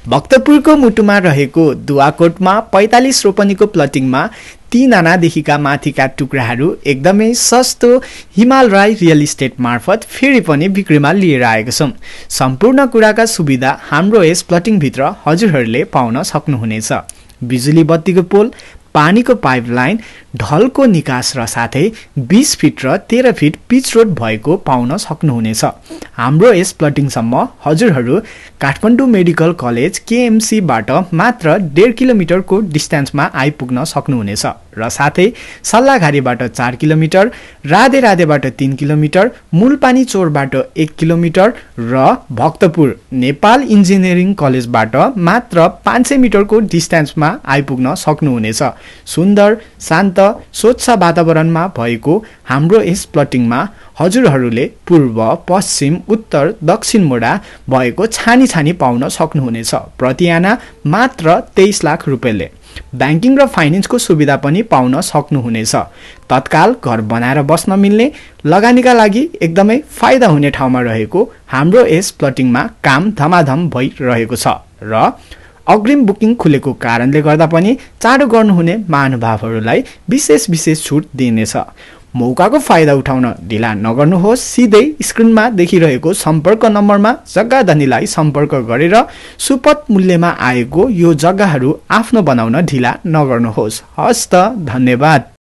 भक्तपुरको मुटुमा रहेको दुवाकोटमा 45 रोपनीको प्लटिङमा 3 आनादेखिका माथिका टुक्राहरू एकदमै सस्तो हिमाल राई रियल इस्टेट मार्फत फेरि पनि बिक्रीमा लिएर आएको छौँ। सम्पूर्ण कुराका सुविधा हाम्रो यस प्लटिङभित्र हजुरहरूले पाउन सक्नुहुनेछ। बिजुली बत्तीको पोल, पानीको पाइपलाइन, ढलको निकास र साथै 20 फिट र 13 फिट पिच रोड भएको पाउन सक्नुहुनेछ। हाम्रो यस प्लटिङसम्म हजुरहरू काठमाडौँ मेडिकल कलेज केएमसीबाट मात्र 1.5 किलोमिटरको डिस्टेन्समा आइपुग्न सक्नुहुनेछ र साथै सल्लाघारीबाट 4 किलोमिटर, राधेराधेबाट 3 किलोमिटर, मूलपानी चोरबाट 1 किलोमिटर र भक्तपुर नेपाल इन्जिनियरिङ कलेजबाट मात्र 500 मिटरको डिस्टेन्समा आइपुग्न सक्नुहुनेछ। सुन्दर, शान्त, स्वच्छ वातावरणमा भएको हाम्रो यस प्लटिङमा हजुरहरूले पूर्व, पश्चिम, उत्तर, दक्षिण मोडा भएको छानी छानी पाउन सक्नुहुनेछ। प्रति आना मात्र 23 लाख रुपैयाँले ब्याङ्किङ र फाइनेन्सको सुविधा पनि पाउन सक्नुहुनेछ। तत्काल घर बनाएर बस्न मिल्ने, लगानीका लागि एकदमै फाइदा हुने ठाउँमा रहेको हाम्रो यस प्लटिङमा काम धमाधम भइरहेको छ र अग्रिम बुकिङ खुलेको कारणले गर्दा पनि चाँडो गर्नुहुने महानुभावहरूलाई विशेष छुट दिइनेछ। मौकाको फाइदा उठाउन ढिला नगर्नुहोस्। सिधै स्क्रिनमा देखिरहेको सम्पर्क नम्बरमा जग्गा धनीलाई सम्पर्क गरेर सुपथ मूल्यमा आएको यो जग्गाहरू आफ्नो बनाउन ढिला नगर्नुहोस्। हस्त, धन्यवाद।